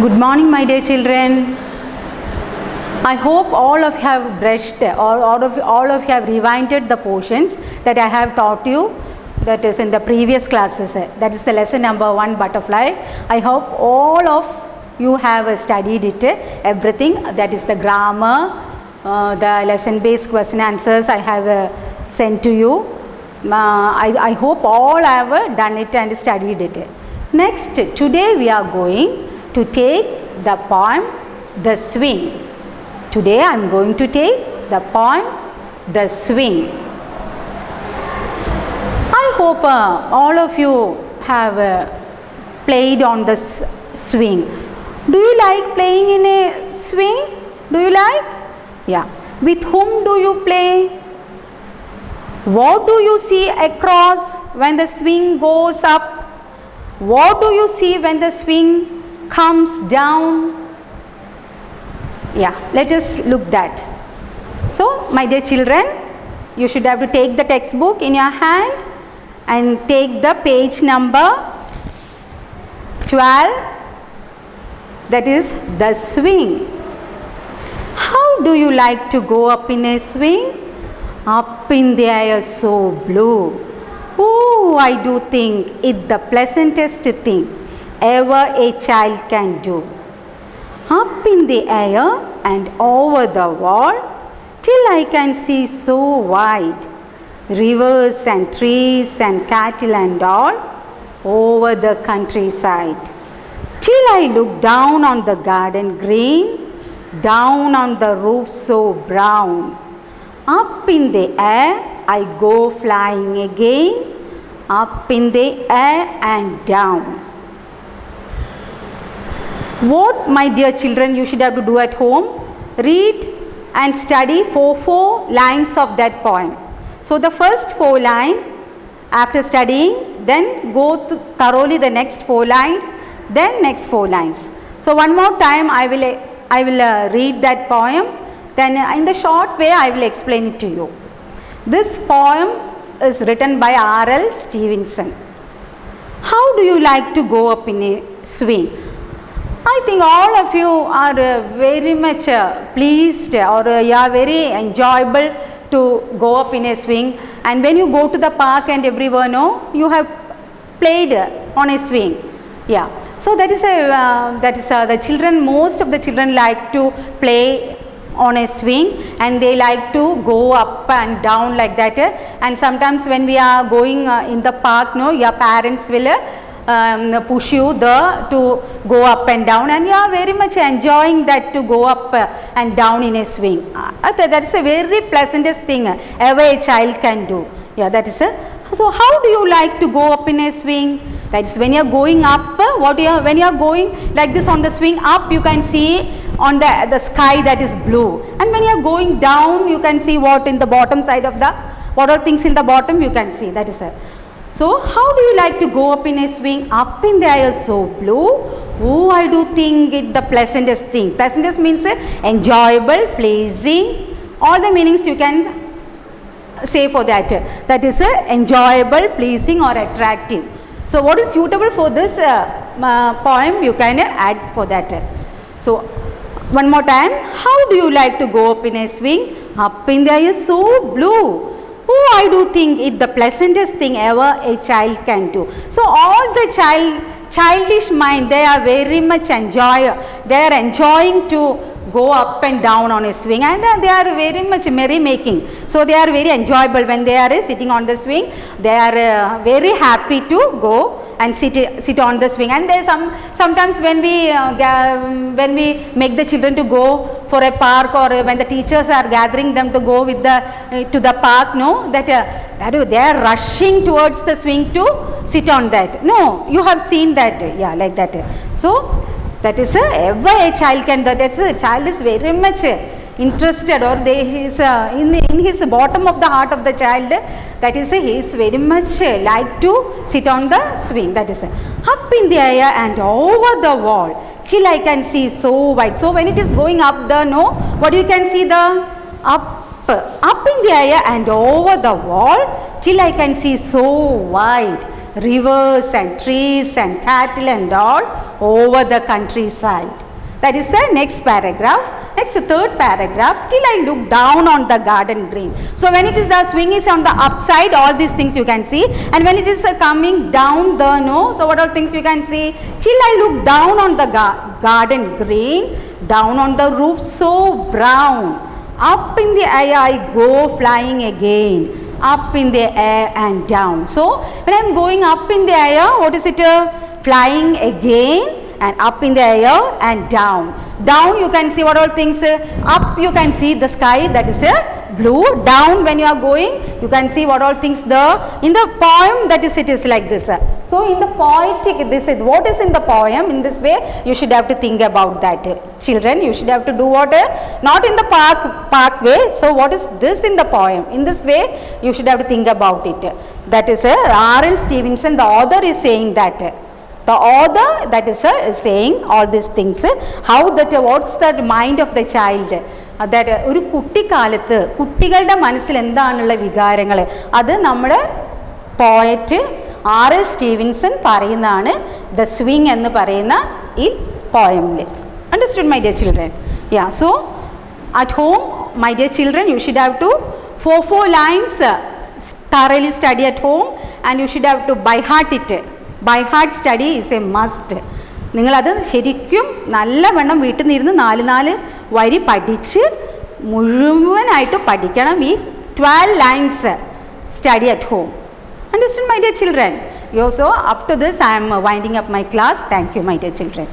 Good morning, my dear children. I hope all of you have brushed or all of you have rewinded the portions that I have taught you, that is in the previous classes. That is the lesson number 1, butterfly. I hope all of you have studied it, everything, that is the grammar, the lesson based question answers I have sent to you. I hope all have done it and studied it. Next, today we are going to take the poem The Swing. Today I am going to take the poem The Swing. I hope all of you have played on the swing. Do you like playing in a swing? Do you like? Yeah. With whom do you play? What do you see across when the swing goes up? What do you see when the swing comes down? Yeah, let us look that. So, my dear children, you should have to take the textbook in your hand and take the page number 12, that is The Swing. How do you like to go up in a swing? Up in the air so blue. Oh, I do think it the pleasantest thing ever a child can do. Up in the air and over the wall till I can see so wide, rivers and trees and cattle and all over the countryside, till I look down on the garden green, down on the roof so brown. Up in the air I go flying again, up in the air and down. What, my dear children, you should have to do at home? Read and study four lines of that poem. So the first 4 lines, after studying, then go to thoroughly the next 4 lines, then next 4 lines. So one more time I will read that poem, then in the short way I will explain it to you. This poem is written by R.L. Stevenson. How do you like to go up in a swing? I think all of you are very much pleased, or you are very enjoyable to go up in a swing, and when you go to the park and everyone know you have played on a swing. Yeah, so that is the children, most of the children like to play on a swing and they like to go up and down like that, and sometimes when we are going in the park, no, your parents will push you to go up and down, and you are very much enjoying that to go up and down in a swing. That is a very pleasantest thing ever a child can do. Yeah, that is so how do you like to go up in a swing? That is when you are going up, when you are going like this on the swing up, you can see on the sky that is blue, and when you are going down you can see what in the bottom side of the, what are things in the bottom you can see. That is so how do you like to go up in a swing? Up in the air so blue. Oh, I do think it the pleasantest thing. Pleasantest means enjoyable, pleasing, all the meanings you can say for that. That is enjoyable, pleasing or attractive. So what is suitable for this poem you can add for that. So one more time, how do you like to go up in a swing? Up in the air so blue. Oh, I do think it the pleasantest thing ever a child can do. So all the childish mind, they are very much they are enjoying to go up and down on a swing, and they are very much merry making. So they are very enjoyable when they are sitting on the swing. They are very happy to go and sit on the swing. And there sometimes when we make the children to go for a park, or when the teachers are gathering them to go with to the park, no, that they are rushing towards the swing to sit on that. No, you have seen that. Yeah, like that. So that is ever a child can, that is a child is very much interested, or in his bottom of the heart of the child, that is he is very much like to sit on the swing. That is up in the air and over the wall till I can see so wide. So when it is going up the, no, what you can see, the up in the air and over the wall till I can see so wide, rivers and trees and cattle and all over the countryside. That is the next paragraph. Next, the third paragraph, till I look down on the garden green. So when it is the swing is on the upside, all these things you can see, and when it is coming down the so what all things you can see? Till I look down on the garden green, down on the roof so brown, up in the air I go flying again, up in the air and down. So when I am going up in the air, what is it? Flying again, and up in the air and down. Down you can see what all things, up you can see the sky, that is blue. Down when you are going, you can see what all things in the poem, that is it is like this. So in the poetic, this is what is in the poem. In this way you should have to think about that, children. You should have to do what, not in the park way. So what is this in the poem? In this way you should have to think about it. That is R.L. Stevenson, the author, is saying that. The author, that is saying all these things, how that, what's the mind of the child, that ഒരു കുട്ടിക്കാലത്ത് കുട്ടികളുടെ മനസ്സിൽ എന്താണുള്ള വികാരങ്ങൾ, അത് നമ്മുടെ poet R.L. Stephenson പറയുന്നതാണ് the swing എന്ന് പറയുന്ന ഈ പോയമിൽ. Understood, my dear children? Yeah, so at home, my dear children, you should have to 4 lines thoroughly study at home, and you should have to by heart it. By heart study is a must. നിങ്ങളത് ശരിക്കും നല്ലവണ്ണം വീട്ടിൽ നിന്നിരുന്ന് 4 വരി പഠിച്ച് മുഴുവനായിട്ട് പഠിക്കണം. ഈ 12 lines study at home. Understood, my dear children? So up to this I am winding up my class. Thank you, my dear children.